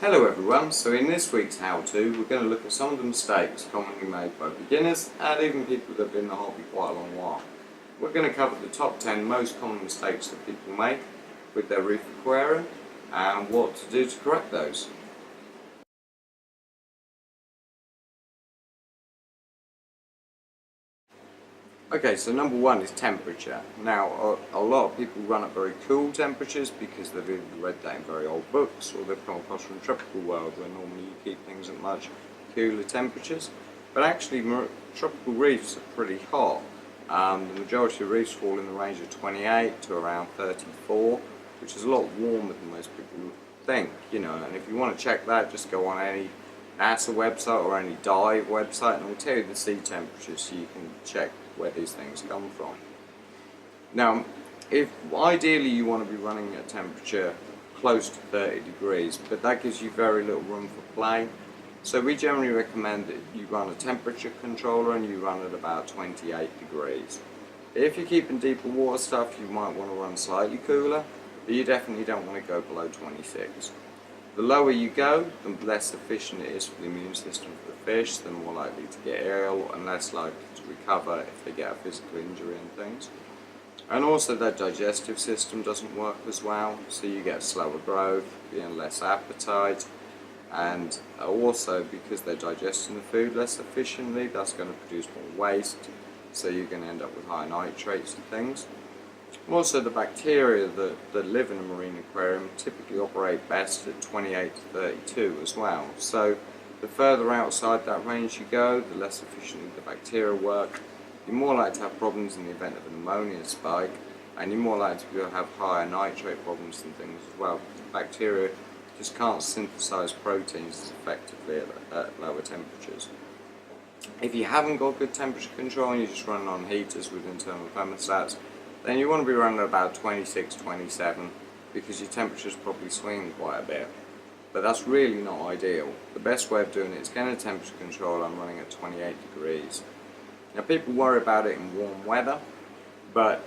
Hello everyone, so in this week's how-to we're going to look at some of the mistakes commonly made by beginners and even people that have been in the hobby quite a long while. We're going to cover the top 10 most common mistakes that people make with their reef aquarium and what to do to correct those. Okay, so number one is temperature. Now, a lot of people run at very cool temperatures because they've either read that in very old books or they've come across from the tropical world where normally you keep things at much cooler temperatures. But actually, tropical reefs are pretty hot. The majority of reefs fall in the range of 28 to around 34, which is a lot warmer than most people think, and if you want to check that, just go on any NASA website or any dive website and it will tell you the sea temperature so you can check where these things come from. Now, if ideally you want to be running at a temperature close to 30 degrees, but that gives you very little room for play. So we generally recommend that you run a temperature controller and you run at about 28 degrees. If you're keeping deeper water stuff, you might want to run slightly cooler, but you definitely don't want to go below 26. The lower you go, the less efficient it is for the immune system for the fish, they're more likely to get ill and less likely to recover if they get a physical injury and things. And also their digestive system doesn't work as well, so you get slower growth, less appetite, and also because they're digesting the food less efficiently, that's going to produce more waste, so you're going to end up with higher nitrates and things. Also, the bacteria that live in a marine aquarium typically operate best at 28 to 32 as well. So the further outside that range you go, the less efficiently the bacteria work. You're more likely to have problems in the event of an ammonia spike, and you're more likely to have higher nitrate problems and things as well. Bacteria just can't synthesize proteins as effectively at lower temperatures. If you haven't got good temperature control and you're just running on heaters with internal thermostats, then you want to be running at about 26, 27 because your temperature's probably swinging quite a bit. But that's really not ideal. The best way of doing it is getting a temperature control and running at 28 degrees. Now people worry about it in warm weather, but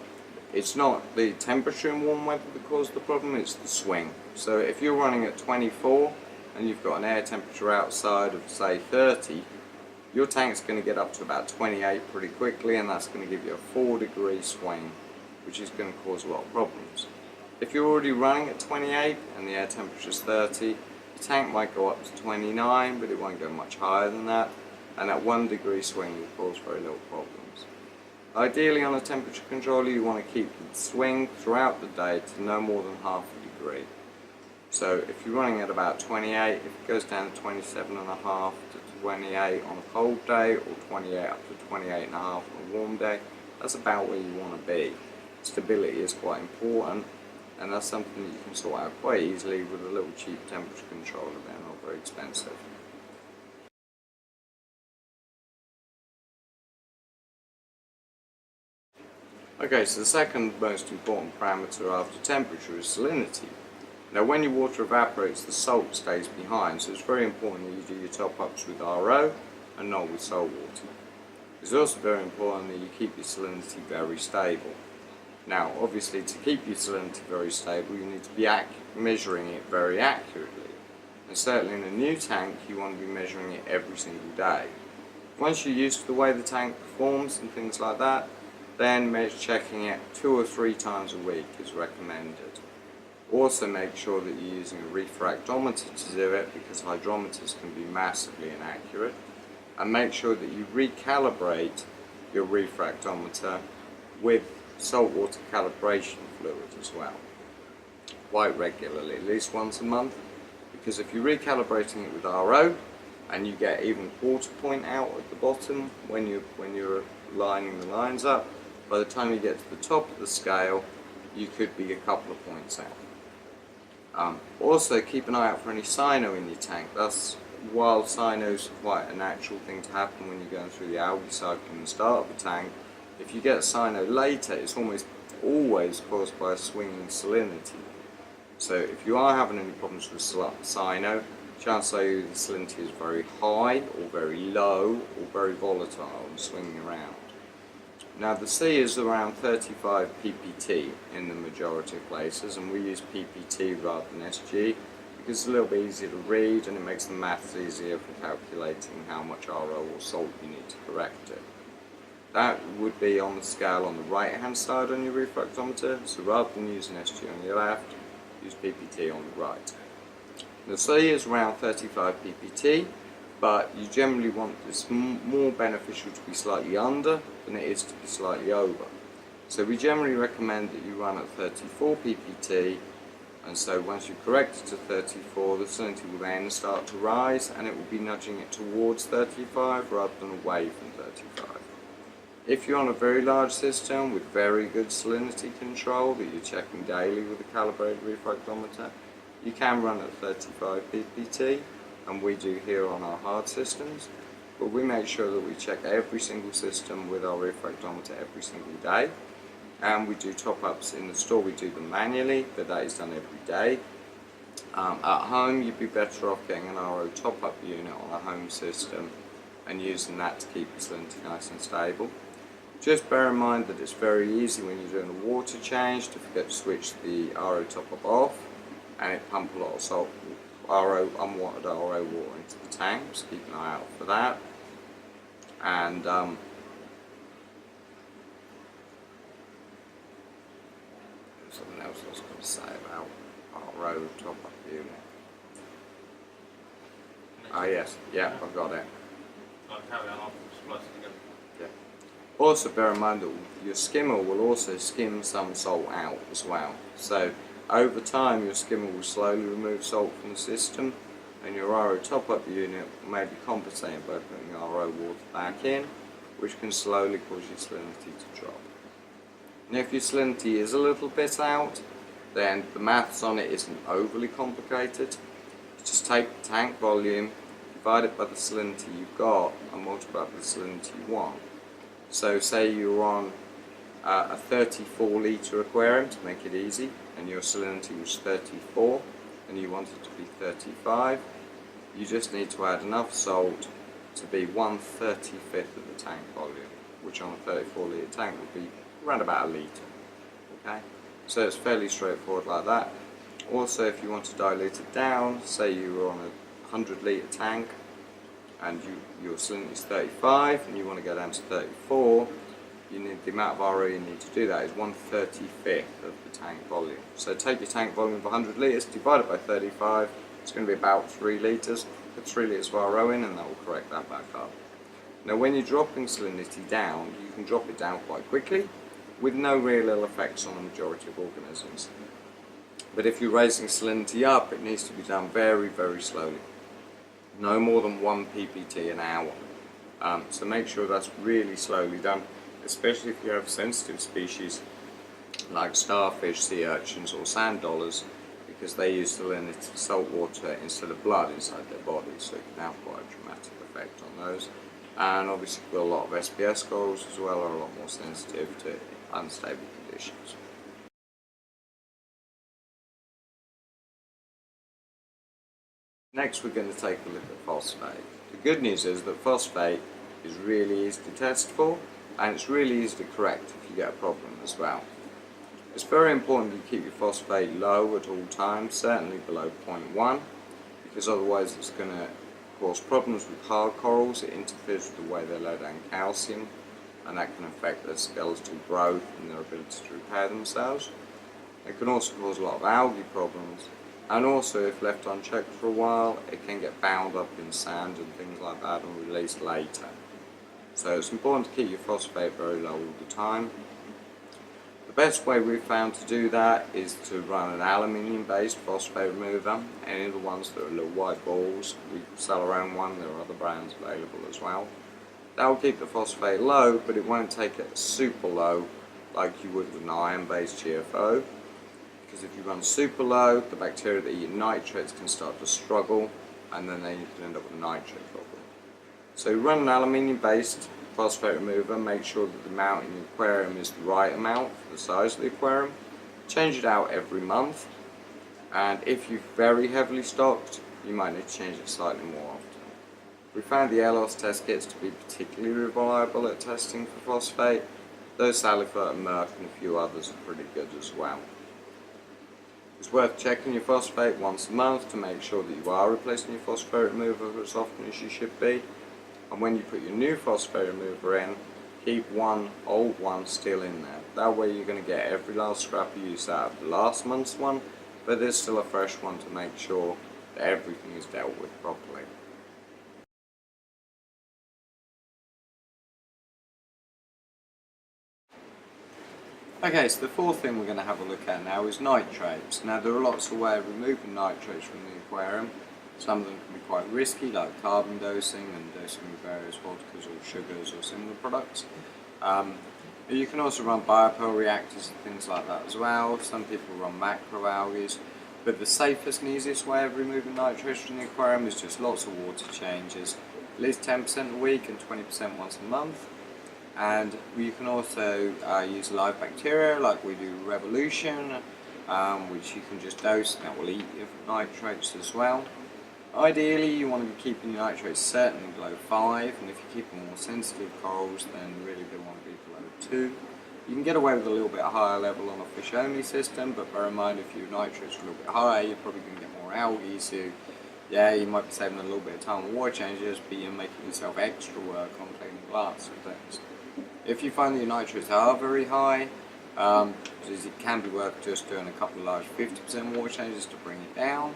it's not the temperature in warm weather that causes the problem, it's the swing. So if you're running at 24 and you've got an air temperature outside of say 30, your tank's going to get up to about 28 pretty quickly, and that's going to give you a 4-degree swing, which is going to cause a lot of problems. If you're already running at 28 and the air temperature is 30, the tank might go up to 29, but it won't go much higher than that, and that 1-degree swing will cause very little problems. Ideally on a temperature controller you want to keep the swing throughout the day to no more than half a degree. So if you're running at about 28, if it goes down to 27.5 to 28 on a cold day, or 28 up to 28.5 on a warm day, that's about where you want to be. Stability is quite important, and that's something that you can sort out quite easily with a little cheap temperature controller. They're not very expensive. Okay, so the second most important parameter after temperature is salinity. Now when your water evaporates, the salt stays behind, so it's very important that you do your top-ups with RO and not with salt water. It's also very important that you keep your salinity very stable. Now obviously to keep your salinity very stable you need to be measuring it very accurately, and certainly in a new tank you want to be measuring it every single day. Once you're used to the way the tank performs and things like that, then checking it 2 or 3 times a week is recommended. Also make sure that you're using a refractometer to do it, because hydrometers can be massively inaccurate, and make sure that you recalibrate your refractometer with saltwater calibration fluid as well, quite regularly, at least once a month, because if you're recalibrating it with RO and you get even quarter point out at the bottom when you're lining the lines up, by the time you get to the top of the scale you could be a couple of points out. Also keep an eye out for any cyano in your tank. That's while cyano's quite a natural thing to happen when you're going through the algae cycle and the start of the tank. If you get cyano later, it's almost always caused by a swing in salinity. So if you are having any problems with cyano, chances are the salinity is very high or very low or very volatile and swinging around. Now the C is around 35 ppt in the majority of places, and we use ppt rather than SG because it's a little bit easier to read and it makes the maths easier for calculating how much RO or salt you need to correct it. That would be on the scale on the right hand side on your refractometer, so rather than using SG on your left, use PPT on the right. The C is around 35 ppt, but you generally want this more beneficial to be slightly under than it is to be slightly over. So we generally recommend that you run at 34 ppt, and so once you correct it to 34, the salinity will then start to rise and it will be nudging it towards 35 rather than away from 35. If you're on a very large system with very good salinity control that you're checking daily with a calibrated refractometer, you can run at 35 ppt, and we do here on our hard systems, but we make sure that we check every single system with our refractometer every single day, and we do top-ups in the store. We do them manually, but that is done every day. At home you'd be better off getting an RO top-up unit on a home system and using that to keep the salinity nice and stable. Just bear in mind that it's very easy when you're doing a water change to forget to switch the RO top-up off and it pump a lot of salt, unwanted RO water into the tank, so keep an eye out for that. And something else I was going to say about RO top-up unit. Yes, yeah, I've got it. Yeah. Also bear in mind that your skimmer will also skim some salt out as well. So over time your skimmer will slowly remove salt from the system, and your RO top-up unit may be compensating by putting RO water back in, which can slowly cause your salinity to drop. And if your salinity is a little bit out, then the maths on it isn't overly complicated. Just take the tank volume, divide it by the salinity you've got, and multiply it by the salinity you want. So say you're on a 34 litre aquarium, to make it easy, and your salinity was 34 and you want it to be 35, you just need to add enough salt to be 1/35 of the tank volume, which on a 34 litre tank would be around about a litre. Okay? So it's fairly straightforward like that. Also, if you want to dilute it down, say you were on a 100 litre tank and your salinity is 35 and you want to go down to 34, you need the amount of RO you need to do that is 1/35 of the tank volume. So take your tank volume of 100 litres, divide it by 35, it's going to be about 3 litres. Put 3 litres of RO in and that will correct that back up. Now when you're dropping salinity down, you can drop it down quite quickly with no real ill effects on the majority of organisms. But if you're raising salinity up, it needs to be done very, very slowly. No more than 1 ppt an hour. So make sure that's really slowly done, especially if you have sensitive species like starfish, sea urchins or sand dollars, because they use salinity, salt water instead of blood inside their bodies, so it can have quite a dramatic effect on those. And obviously a lot of SPS corals as well are a lot more sensitive to unstable conditions. Next we're going to take a look at phosphate. The good news is that phosphate is really easy to test for, and it's really easy to correct if you get a problem as well. It's very important that you keep your phosphate low at all times, certainly below 0.1, because otherwise it's going to cause problems with hard corals. It interferes with the way they lay down calcium, and that can affect their skeletal growth and their ability to repair themselves. It can also cause a lot of algae problems, and also if left unchecked for a while it can get bound up in sand and things like that and released later. So it's important to keep your phosphate very low all the time. The best way we've found to do that is to run an aluminium based phosphate remover. Any of the ones that are little white balls, we sell our own one, there are other brands available as well. That will keep the phosphate low, but it won't take it super low like you would with an iron based GFO. Because if you run super low, the bacteria that eat nitrates can start to struggle, and then you can end up with a nitrate problem. So run an aluminium based phosphate remover, make sure that the amount in the aquarium is the right amount for the size of the aquarium. Change it out every month, and if you're very heavily stocked, you might need to change it slightly more often. We found the LOS test kits to be particularly reliable at testing for phosphate. Those Salifert and Merck and a few others are pretty good as well. The It's worth checking your phosphate once a month to make sure that you are replacing your phosphate remover as often as you should be. And when you put your new phosphate remover in, keep one old one still in there. That way you're going to get every last scrap you used out of the last month's one, but there's still a fresh one to make sure that everything is dealt with properly. Okay, so the fourth thing we're going to have a look at now is nitrates. Now there are lots of ways of removing nitrates from the aquarium. Some of them can be quite risky, like carbon dosing and dosing with various vodkas or sugars or similar products. You can also run biopel reactors and things like that as well. Some people run macroalgae, but the safest and easiest way of removing nitrates from the aquarium is just lots of water changes, at least 10% a week and 20% once a month. And you can also use live bacteria like we do Revolution, which you can just dose and that will eat your nitrates as well. Ideally you want to be keeping your nitrates certainly below 5, and if you keep them more sensitive corals then really they want to be below 2. You can get away with a little bit higher level on a fish only system, but bear in mind if your nitrates are a little bit higher you're probably going to get more algae, so yeah, you might be saving a little bit of time on water changes, but you're making yourself extra work on cleaning glass and things. If you find that your nitrates are very high, it can be worth just doing a couple of large 50% water changes to bring it down,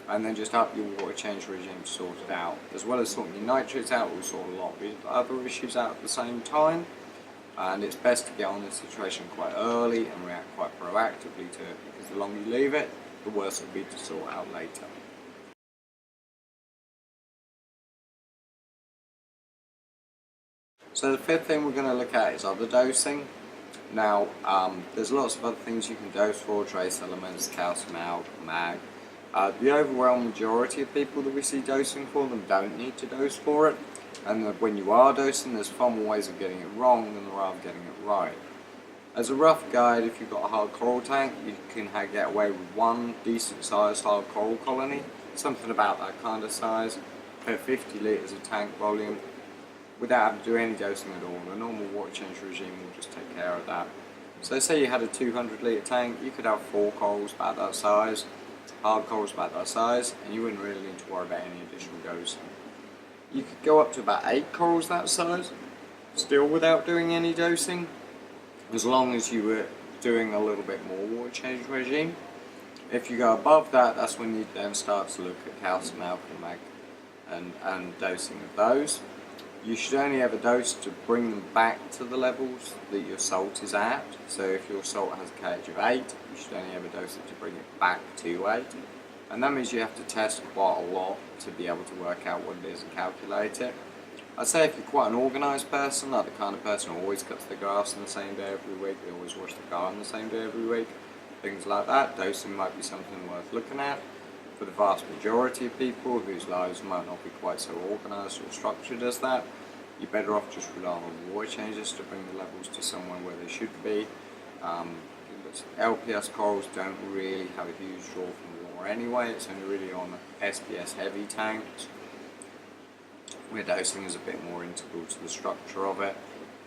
and then just up your water change regime to sort it out. As well as sorting your nitrates out, we'll sort a lot of other issues out at the same time, and it's best to get on the situation quite early and react quite proactively to it, because the longer you leave it, the worse it will be to sort out later. So the fifth thing we're going to look at is other dosing. Now, there's lots of other things you can dose for, trace elements, calcium, alg, mag. The overwhelming majority of people that we see dosing for them don't need to dose for it, and when you are dosing, there's far more ways of getting it wrong than there are of getting it right. As a rough guide, if you've got a hard coral tank, you can get away with one decent sized hard coral colony, something about that kind of size, per 50 litres of tank volume, without having to do any dosing at all. The normal water change regime will just take care of that. So say you had a 200 litre tank, you could have 4 corals about that size, hard corals about that size, and you wouldn't really need to worry about any additional dosing. You could go up to about 8 corals that size, still without doing any dosing, as long as you were doing a little bit more water change regime. If you go above that, that's when you then start to look at calcium, alkaline, mag, and dosing of those. You should only ever dose to bring them back to the levels that your salt is at. So if your salt has a KH of 8, you should only ever dose it to bring it back to 8. And that means you have to test quite a lot to be able to work out what it is and calculate it. I'd say if you're quite an organised person, like the kind of person who always cuts the grass on the same day every week, they always wash the car on the same day every week, things like that, dosing might be something worth looking at. For the vast majority of people whose lives might not be quite so organised or structured as that, you're better off just relying on water changes to bring the levels to somewhere where they should be. LPS corals don't really have a huge draw from water anyway, it's only really on SPS heavy tanks where dosing is a bit more integral to the structure of it.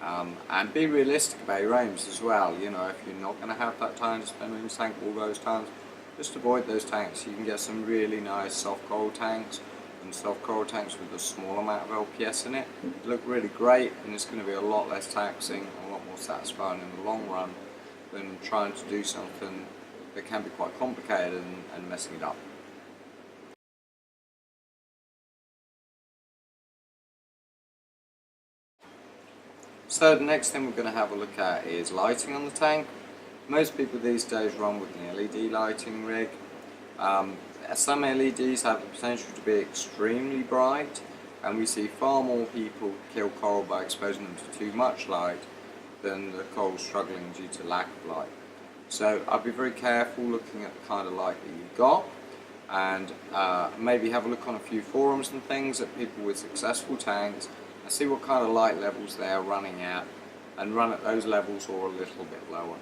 And be realistic about your aims as well. You know, if you're not going to have that time to spend in the tank all those times, just avoid those tanks. You can get some really nice soft coral tanks and soft coral tanks with a small amount of LPS in it. They look really great, and it's going to be a lot less taxing and a lot more satisfying in the long run than trying to do something that can be quite complicated and messing it up. So the next thing we're going to have a look at is lighting on the tank. Most people these days run with an LED lighting rig. Some LEDs have the potential to be extremely bright, and we see far more people kill coral by exposing them to too much light than the coral struggling due to lack of light. So I'd be very careful looking at the kind of light that you've got, and maybe have a look on a few forums and things at people with successful tanks and see what kind of light levels they are running at, and run at those levels or a little bit lower.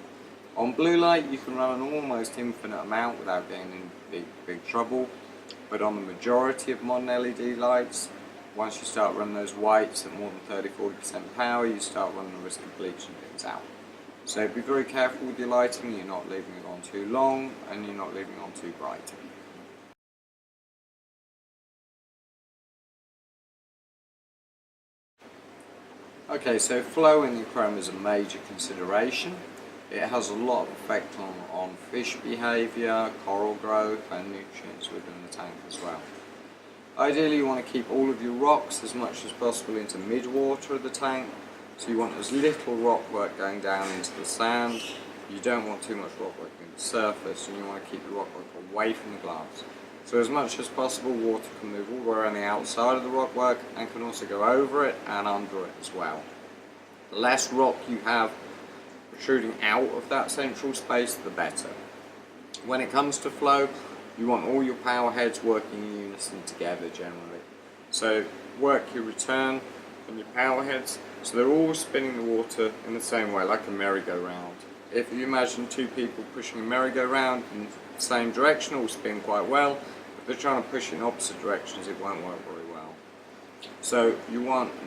On blue light you can run an almost infinite amount without getting in big trouble, but on the majority of modern LED lights, once you start running those whites at more than 30-40% power, you start running the risk of bleaching things out. So be very careful with your lighting, you're not leaving it on too long and you're not leaving it on too bright. Okay, so flow in the aquarium is a major consideration. It has a lot of effect on fish behaviour, coral growth and nutrients within the tank as well. Ideally you want to keep all of your rocks as much as possible into mid-water of the tank, so you want as little rock work going down into the sand. You don't want too much rock work in the surface, and you want to keep the rock work away from the glass. So as much as possible water can move all the way around the outside of the rock work and can also go over it and under it as well. The less rock you have protruding out of that central space, the better. When it comes to flow, you want all your power heads working in unison together generally. So work your return and your power heads so they're all spinning the water in the same way, like a merry-go-round. If you imagine two people pushing a merry-go-round in the same direction, it will spin quite well. If they're trying to push in opposite directions, it won't work very well. So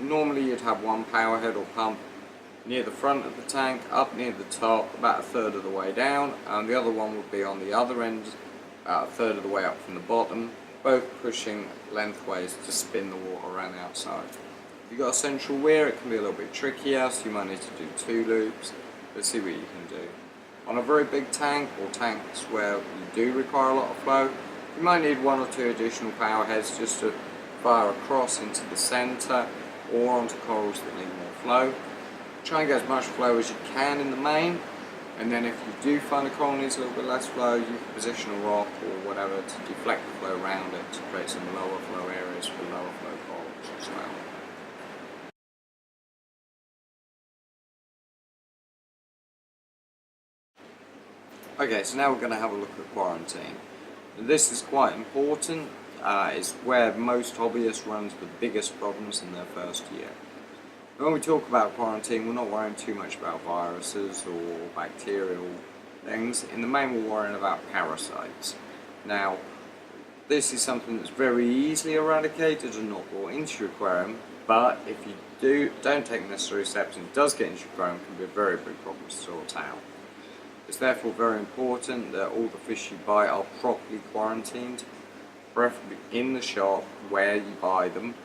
normally you'd have one power head or pump near the front of the tank, up near the top, about a third of the way down, and the other one would be on the other end, about a third of the way up from the bottom, both pushing lengthways to spin the water around the outside. If you've got a central weir, it can be a little bit trickier, so you might need to do 2 loops. Let's see what you can do. On a very big tank, or tanks where you do require a lot of flow, you might need 1 or 2 additional power heads just to fire across into the centre or onto corals that need more flow. Try and get as much flow as you can in the main, and then if you do find a coral needs a little bit less flow, you can position a rock or whatever to deflect the flow around it to create some lower flow areas for lower flow corals as well. Okay, so now we're going to have a look at quarantine. This is quite important. It's where most hobbyists run into the biggest problems in their first year. When we talk about quarantine, we're not worrying too much about viruses or bacterial things. In the main, we're worrying about parasites. Now, this is something that's very easily eradicated and not brought into your aquarium, but if you don't take necessary steps and it does get into your aquarium, it can be a very big problem to sort out. It's therefore very important that all the fish you buy are properly quarantined, preferably in the shop where you buy them,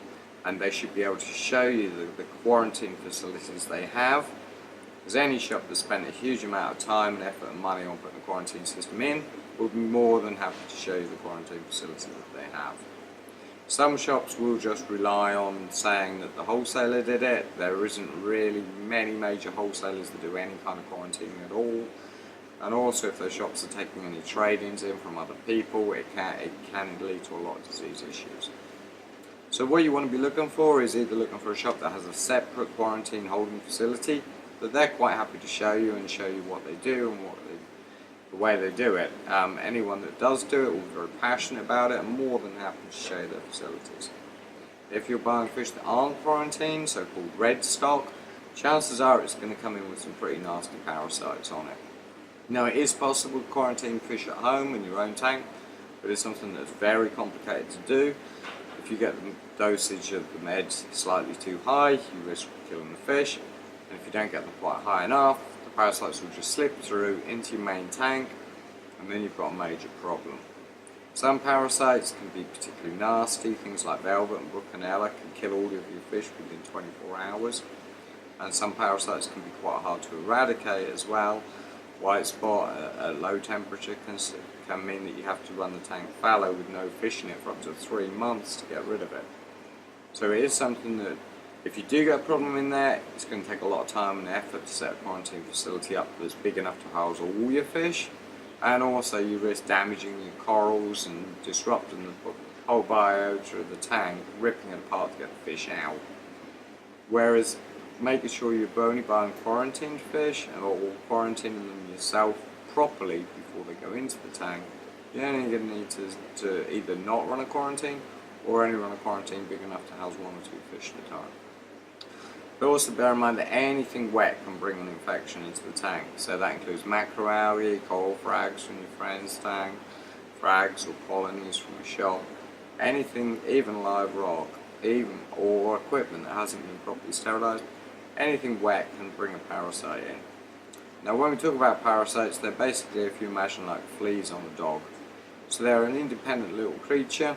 and they should be able to show you the quarantine facilities they have, because any shop that's spent a huge amount of time and effort and money on putting a quarantine system in will be more than happy to show you the quarantine facility that they have. Some shops will just rely on saying that the wholesaler did it. There isn't really many major wholesalers that do any kind of quarantining at all. And also, if those shops are taking any trade-ins in from other people, it can lead to a lot of disease issues. So what you want to be looking for is either looking for a shop that has a separate quarantine holding facility that they're quite happy to show you and show you what they do and the way they do it. Anyone that does do it will be very passionate about it and more than happy to show you their facilities. If you're buying fish that aren't quarantined, so-called red stock, chances are it's going to come in with some pretty nasty parasites on it. Now, it is possible to quarantine fish at home in your own tank, but it's something that's very complicated to do. If you get the dosage of the meds slightly too high, you risk killing the fish, and if you don't get them quite high enough, the parasites will just slip through into your main tank, and then you've got a major problem. Some parasites can be particularly nasty, things like velvet and bruchinella can kill all of your fish within 24 hours, and some parasites can be quite hard to eradicate as well. White spot at low temperature can mean that you have to run the tank fallow with no fish in it for up to 3 months to get rid of it. So it is something that, if you do get a problem in there, it's going to take a lot of time and effort to set a quarantine facility up that's big enough to house all your fish, and also you risk damaging your corals and disrupting the whole biota of the tank, ripping it apart to get the fish out. Whereas making sure you're only buying quarantined fish or quarantining them yourself properly before they go into the tank, you're only going to need to either not run a quarantine or only run a quarantine big enough to house 1 or 2 fish at a time. But also bear in mind that anything wet can bring an infection into the tank, so that includes macroalgae, coral frags from your friend's tank, frags or colonies from a shop, anything, even live rock, or equipment that hasn't been properly sterilised. Anything wet can bring a parasite in. Now when we talk about parasites, they're basically, if you imagine, like fleas on a dog. So they're an independent little creature.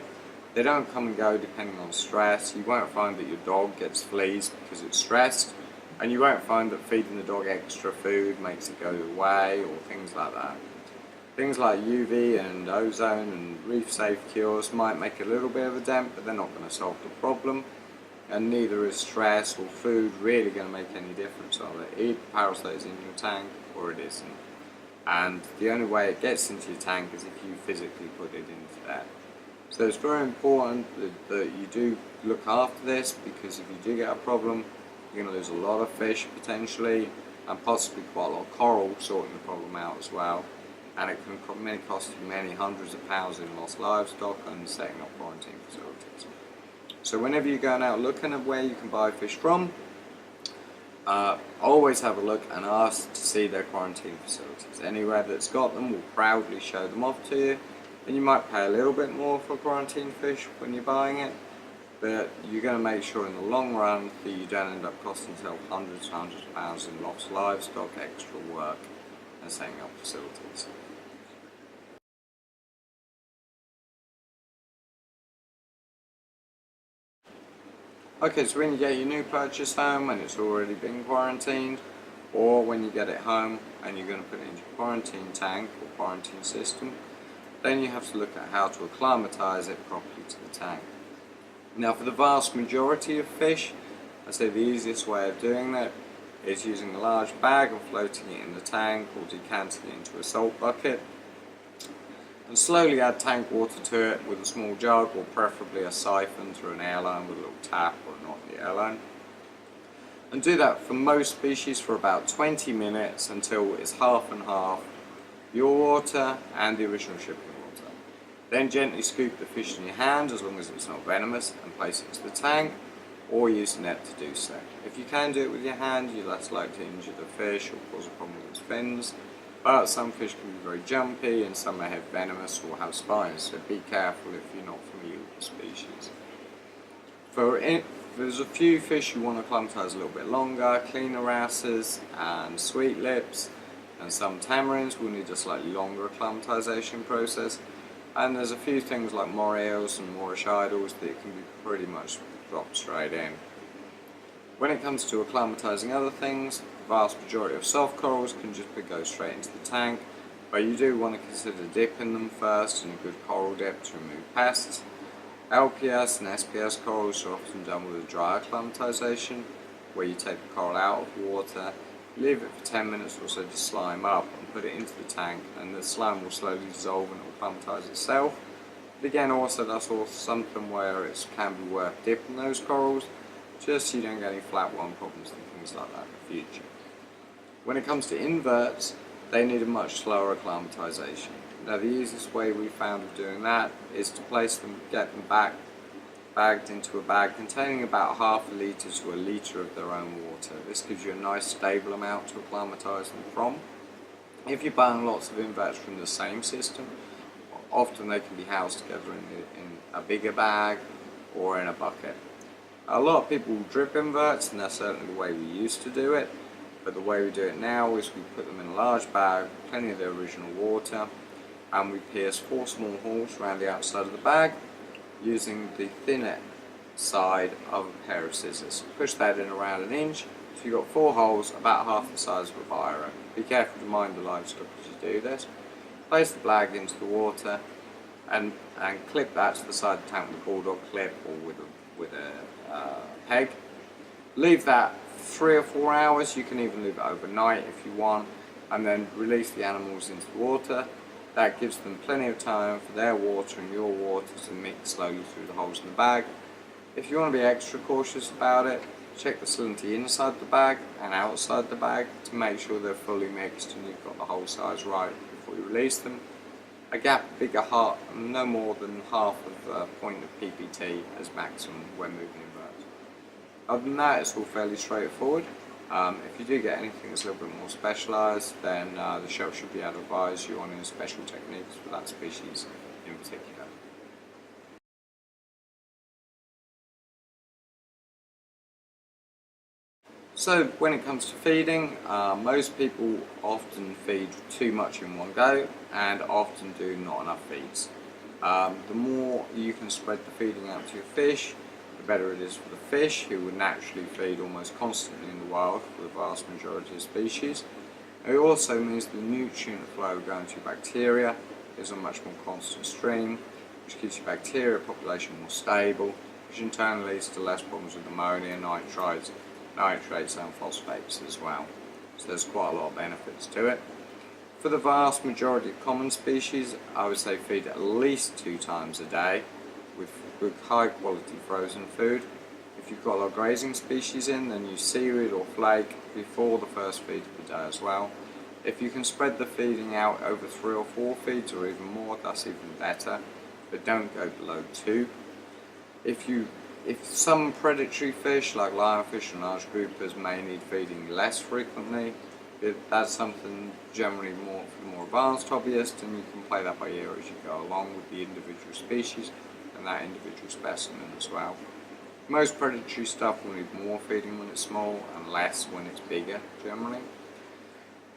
They don't come and go depending on stress. You won't find that your dog gets fleas because it's stressed, and you won't find that feeding the dog extra food makes it go away or things like that. Things like UV and ozone and reef safe cures might make a little bit of a dent, but they're not going to solve the problem, and neither is stress or food really going to make any difference, are they? Either the parasite is in your tank or it isn't. And the only way it gets into your tank is if you physically put it into there. So it's very important that you do look after this, because if you do get a problem, you're going to lose a lot of fish potentially, and possibly quite a lot of coral sorting the problem out as well. And it can cost you many hundreds of pounds in lost livestock and setting up quarantine facilities. So whenever you're going out looking at where you can buy fish from, always have a look and ask to see their quarantine facilities. Anywhere that's got them will proudly show them off to you, and you might pay a little bit more for quarantine fish when you're buying it, but you're going to make sure in the long run that you don't end up costing yourself hundreds of pounds in lost livestock, extra work, and setting up facilities. Okay, so when you get your new purchase home and it's already been quarantined, or when you get it home and you're going to put it into a quarantine tank or quarantine system, then you have to look at how to acclimatise it properly to the tank. Now, for the vast majority of fish, I say the easiest way of doing that is using a large bag and floating it in the tank or decanting it into a salt bucket, and slowly add tank water to it with a small jug, or preferably a siphon through an airline with a little tap or not the airline. And do that for most species for about 20 minutes until it's half and half, your water and the original shipping water. Then gently scoop the fish in your hand, as long as it's not venomous, and place it into the tank, or use a net to do so. If you can do it with your hand, you're less likely to injure the fish or cause a problem with its fins. But some fish can be very jumpy, and some may have venomous or have spines, so be careful if you're not familiar with the species. There's a few fish you want to acclimatise a little bit longer. Cleaner wrasses and sweet lips and some tamarins will need a slightly longer acclimatisation process. And there's a few things like moray eels and moorish idols that can be pretty much dropped straight in. When it comes to acclimatising other things, the vast majority of soft corals can just go straight into the tank, but you do want to consider dipping them first in a good coral dip to remove pests. LPS and SPS corals are often done with a dry acclimatisation, where you take the coral out of water, leave it for 10 minutes or so to slime up, and put it into the tank, and the slime will slowly dissolve and acclimatise itself. But again, also that's also something where it can be worth dipping those corals, just so you don't get any flatworm problems and things like that in the future. When it comes to inverts, they need a much slower acclimatisation. Now, the easiest way we found of doing that is to get them bagged into a bag containing about half a litre to a litre of their own water. This gives you a nice stable amount to acclimatise them from. If you're buying lots of inverts from the same system, often they can be housed together in a bigger bag or in a bucket. A lot of people drip inverts, and that's certainly the way we used to do it, but the way we do it now is we put them in a large bag, plenty of the original water, and we pierce 4 small holes around the outside of the bag using the thinner side of a pair of scissors. Push that in around 1 inch, so you've got 4 holes about half the size of a biro. Be careful to mind the livestock as you do this. Place the bag into the water and clip that to the side of the tank with a bulldog clip or with a peg. Leave that 3 or 4 hours. You can even leave it overnight if you want, and then release the animals into the water. That gives them plenty of time for their water and your water to mix slowly through the holes in the bag. If you want to be extra cautious about it, check the salinity inside the bag and outside the bag to make sure they're fully mixed and you've got the whole size right before you release them. A gap bigger heart, no more than half of a point of PPT as maximum when moving inverts. Other than that, it's all fairly straightforward. If you do get anything that's a little bit more specialised, then the shelf should be able to advise you on any special techniques for that species in particular. So when it comes to feeding, most people often feed too much in one go and often do not enough feeds. The more you can spread the feeding out to your fish, the better it is for the fish, who would naturally feed almost constantly in the wild for the vast majority of species. It also means the nutrient flow going to bacteria is a much more constant stream, which keeps your bacteria population more stable, which in turn leads to less problems with ammonia, nitrates and phosphates as well. So there's quite a lot of benefits to it. For the vast majority of common species, I would say feed at least 2 times a day with good high quality frozen food. If you've got a lot of grazing species in, then use seaweed or flake before the first feed of the day as well. If you can spread the feeding out over 3 or 4 feeds or even more, that's even better, but don't go below 2. If some predatory fish like lionfish and large groupers may need feeding less frequently, that's something generally more for the more advanced hobbyists, and you can play that by ear as you go along with the individual species and that individual specimen as well. Most predatory stuff will need more feeding when it's small and less when it's bigger generally.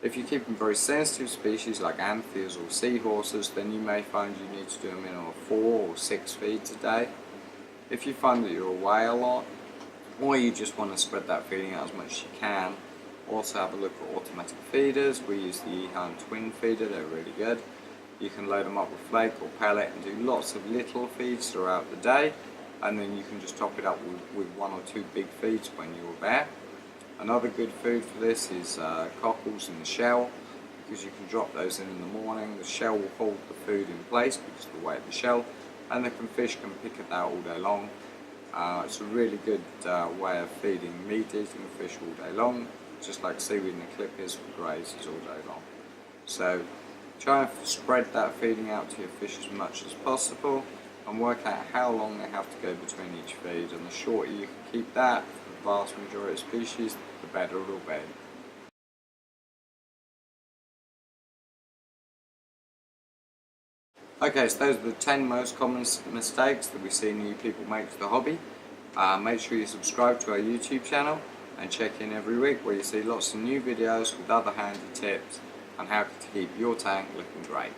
If you're keeping very sensitive species like antheas or seahorses, then you may find you need to do a minimum of 4 or 6 feeds a day. If you find that you're away a lot, or you just want to spread that feeding out as much as you can, also have a look at automatic feeders. We use the Ehan twin feeder, they're really good. You can load them up with flake or pellet and do lots of little feeds throughout the day, and then you can just top it up with 1 or 2 big feeds when you're there. Another good food for this is cockles in the shell, because you can drop those in the morning. The shell will hold the food in place because of the weight of the shell, and the fish can pick at that all day long. It's a really good way of feeding meat-eating fish all day long, just like seaweed and the clip is for grazers all day long. So try and spread that feeding out to your fish as much as possible, and work out how long they have to go between each feed, and the shorter you can keep that for the vast majority of species, the better it'll be. Okay, so those are the 10 most common mistakes that we see new people make to the hobby. Make sure you subscribe to our YouTube channel and check in every week, where you see lots of new videos with other handy tips on how to keep your tank looking great.